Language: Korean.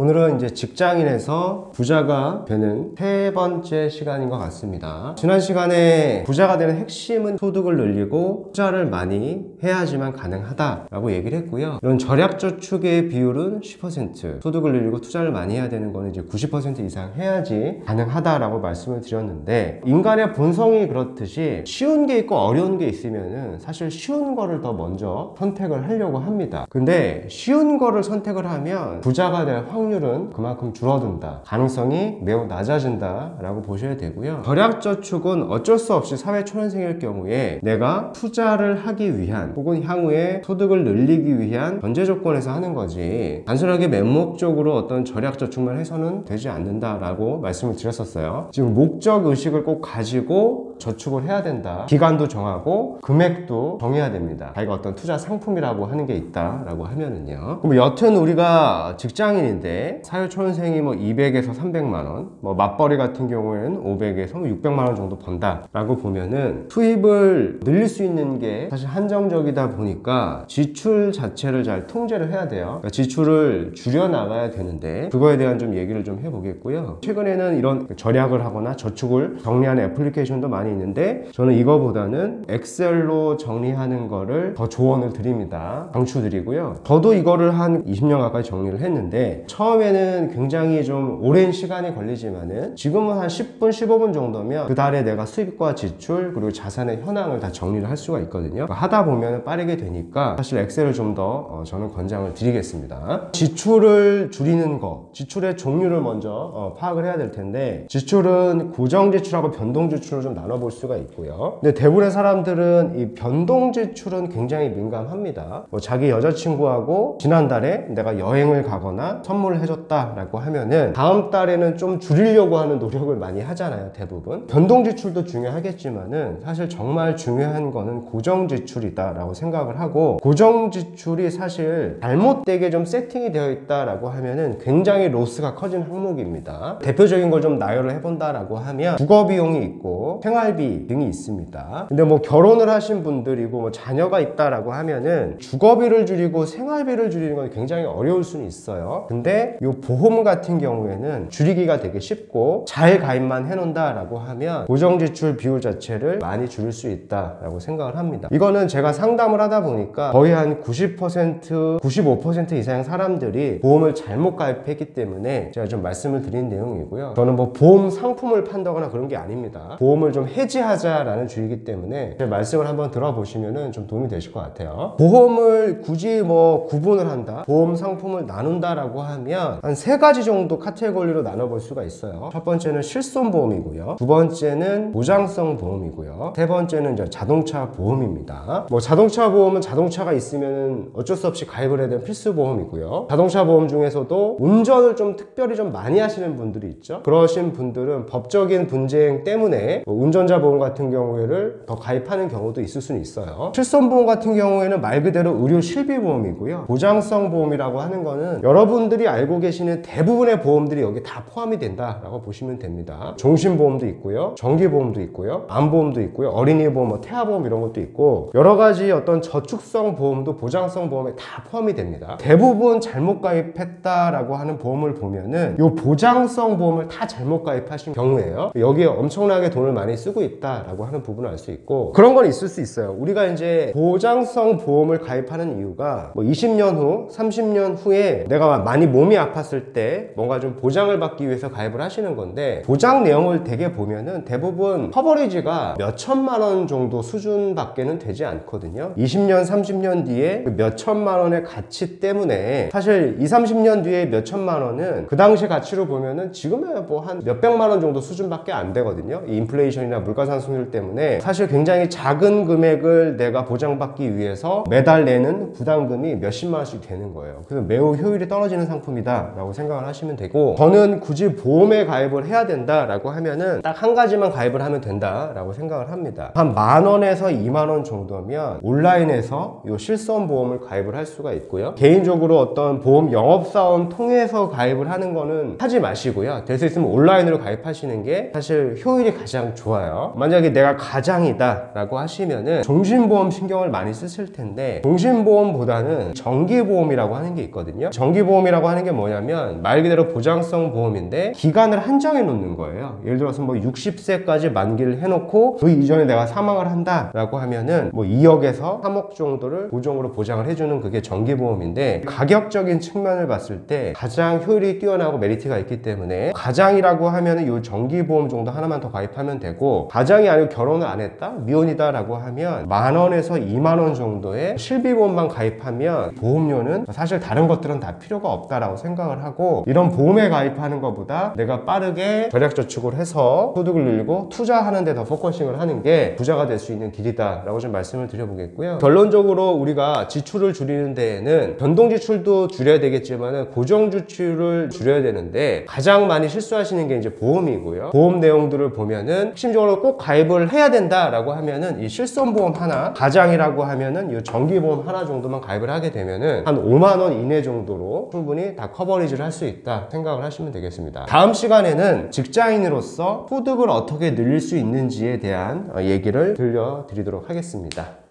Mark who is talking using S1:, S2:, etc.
S1: 오늘은 이제 직장인에서 부자가 되는 세 번째 시간인 것 같습니다. 지난 시간에 부자가 되는 핵심은 소득을 늘리고 투자를 많이 해야지만 가능하다라고 얘기를 했고요. 이런 절약저축의 비율은 10%, 소득을 늘리고 투자를 많이 해야 되는 거는 이제 90% 이상 해야지 가능하다라고 말씀을 드렸는데, 인간의 본성이 그렇듯이 쉬운 게 있고 어려운 게 있으면은 사실 쉬운 거를 더 먼저 선택을 하려고 합니다. 근데 쉬운 거를 선택을 하면 부자가 될 확률은 그만큼 줄어든다, 가능성이 매우 낮아진다 라고 보셔야 되고요. 절약저축은 어쩔 수 없이 사회초년생일 경우에 내가 투자를 하기 위한 혹은 향후에 소득을 늘리기 위한 전제 조건에서 하는 거지, 단순하게 맹목적으로 어떤 절약저축만 해서는 되지 않는다 라고 말씀을 드렸었어요. 지금 목적의식을 꼭 가지고 저축을 해야 된다, 기간도 정하고 금액도 정해야 됩니다. 자기가 어떤 투자 상품이라고 하는 게 있다 라고 하면은요. 그럼 여튼 우리가 직장인인데 사회초년생이 뭐 200에서 300만원, 뭐 맞벌이 같은 경우에는 500에서 600만원 정도 번다 라고 보면은 수입을 늘릴 수 있는 게 사실 한정적이다 보니까 지출 자체를 잘 통제를 해야 돼요. 그러니까 지출을 줄여나가야 되는데, 그거에 대한 좀 얘기를 좀 해보겠고요. 최근에는 이런 절약을 하거나 저축을 정리하는 애플리케이션도 많이 있는데, 저는 이거보다는 엑셀로 정리하는 거를 더 조언을 드립니다. 강추드리고요. 저도 이거를 한 20년 가까이 정리를 했는데, 처음에는 굉장히 좀 오랜 시간이 걸리지만은 지금은 한 10분, 15분 정도면 그 달에 내가 수입과 지출 그리고 자산의 현황을 다 정리를 할 수가 있거든요. 하다 보면 빠르게 되니까 사실 엑셀을 좀 더 저는 권장을 드리겠습니다. 지출을 줄이는 거, 지출의 종류를 먼저 파악을 해야 될 텐데, 지출은 고정지출하고 변동지출을 좀 나눠볼 수가 있고요. 근데 대부분의 사람들은 이 변동지출은 굉장히 민감합니다. 뭐 자기 여자친구하고 지난달에 내가 여행을 가거나 선물을 해줬다 라고 하면은 다음 달에는 좀 줄이려고 하는 노력을 많이 하잖아요, 대부분. 변동지출도 중요하겠지만은 사실 정말 중요한 거는 고정지출이다 라고 생각을 하고, 고정지출이 사실 잘못되게 좀 세팅이 되어 있다 라고 하면은 굉장히 로스가 커진 항목입니다. 대표적인 걸 좀 나열을 해본다 라고 하면 주거비용이 있고 생활비 등이 있습니다. 근데 뭐 결혼을 하신 분들이고 뭐 자녀가 있다라고 하면은 주거비를 줄이고 생활비를 줄이는 건 굉장히 어려울 수는 있어요. 근데 이 보험 같은 경우에는 줄이기가 되게 쉽고, 잘 가입만 해놓는다 라고 하면 고정지출 비율 자체를 많이 줄일 수 있다 라고 생각을 합니다. 이거는 제가 상담을 하다 보니까 거의 한 90%, 95% 이상의 사람들이 보험을 잘못 가입했기 때문에 제가 좀 말씀을 드린 내용이고요. 저는 뭐 보험 상품을 판다거나 그런 게 아닙니다. 보험을 좀 해지하자라는 주의이기 때문에 제 말씀을 한번 들어보시면 좀 도움이 되실 것 같아요. 보험을 굳이 뭐 구분을 한다, 보험 상품을 나눈다 라고 하면 한 세 가지 정도 카테고리로 나눠볼 수가 있어요. 첫 번째는 실손보험이고요, 두 번째는 보장성 보험이고요, 세 번째는 이제 자동차 보험입니다. 뭐 자동차 보험은 자동차가 있으면 어쩔 수 없이 가입을 해야 되는 필수 보험이고요. 자동차 보험 중에서도 운전을 좀 특별히 좀 많이 하시는 분들이 있죠. 그러신 분들은 법적인 분쟁 때문에 뭐 운전자 보험 같은 경우에를 더 가입하는 경우도 있을 수는 있어요. 실손보험 같은 경우에는 말 그대로 의료 실비보험이고요. 보장성 보험이라고 하는 거는 여러분들이 알고 계시는 대부분의 보험들이 여기 다 포함이 된다라고 보시면 됩니다. 종신보험도 있고요, 정기보험도 있고요, 암보험도 있고요, 어린이보험, 뭐 태아보험 이런 것도 있고, 여러 가지 어떤 저축성 보험도 보장성 보험에 다 포함이 됩니다. 대부분 잘못 가입했다라고 하는 보험을 보면은 이 보장성 보험을 다 잘못 가입하신 경우에요, 여기에 엄청나게 돈을 많이 쓰고 있다라고 하는 부분을 알 수 있고, 그런 건 있을 수 있어요. 우리가 이제 보장성 보험을 가입하는 이유가 뭐 20년 후, 30년 후에 내가 많이 몸이 아팠을 때 뭔가 좀 보장을 받기 위해서 가입을 하시는 건데, 보장 내용을 되게 보면은 대부분 커버리지가 몇 천만 원 정도 수준밖에는 되지 않거든요. 20년, 30년 뒤에 그 몇 천만 원의 가치 때문에 사실 20, 30년 뒤에 몇 천만 원은 그 당시 가치로 보면은 지금은 뭐 한 몇백만 원 정도 수준밖에 안 되거든요. 이 인플레이션이나 물가상승률 때문에 사실 굉장히 작은 금액을 내가 보장받기 위해서 매달 내는 부담금이 몇십만 원씩 되는 거예요. 그래서 매우 효율이 떨어지는 상품이다 라고 생각을 하시면 되고, 저는 굳이 보험에 가입을 해야 된다 라고 하면은 딱 한 가지만 가입을 하면 된다 라고 생각을 합니다. 한 10,000원에서 20,000원 정도면 온라인에서 이 실손보험을 가입을 할 수가 있고요. 개인적으로 어떤 보험 영업사원 통해서 가입을 하는 거는 하지 마시고요. 될 수 있으면 온라인으로 가입하시는 게 사실 효율이 가장 좋아요. 있잖아요. 만약에 내가 가장이다 라고 하시면은 종신보험 신경을 많이 쓰실 텐데, 종신보험보다는 정기보험이라고 하는 게 있거든요. 정기보험이라고 하는 게 뭐냐면 말 그대로 보장성 보험인데 기간을 한정해 놓는 거예요. 예를 들어서 뭐 60세까지 만기를 해놓고 그 이전에 내가 사망을 한다 라고 하면은 뭐 2억에서 3억 정도를 보정으로 보장을 해주는 그게 정기보험인데, 가격적인 측면을 봤을 때 가장 효율이 뛰어나고 메리트가 있기 때문에 가장이라고 하면은 이 정기보험 정도 하나만 더 가입하면 되고, 가장이 아니고 결혼을 안 했다? 미혼이다 라고 하면 10,000원에서 20,000원 정도의 실비보험만 가입하면 보험료는 사실 다른 것들은 다 필요가 없다라고 생각을 하고, 이런 보험에 가입하는 것보다 내가 빠르게 전략저축을 해서 소득을 늘리고 투자하는 데 더 포커싱을 하는 게 부자가 될 수 있는 길이다 라고 좀 말씀을 드려보겠고요. 결론적으로 우리가 지출을 줄이는 데에는 변동지출도 줄여야 되겠지만 고정지출을 줄여야 되는데, 가장 많이 실수하시는 게 이제 보험이고요. 보험 내용들을 보면은 핵심적으로 꼭 가입을 해야 된다라고 하면은 이 실손보험 하나, 가장이라고 하면은 이 정기보험 하나 정도만 가입을 하게 되면은 한 50,000원 이내 정도로 충분히 다 커버리지를 할 수 있다 생각을 하시면 되겠습니다. 다음 시간에는 직장인으로서 소득을 어떻게 늘릴 수 있는지에 대한 얘기를 들려드리도록 하겠습니다.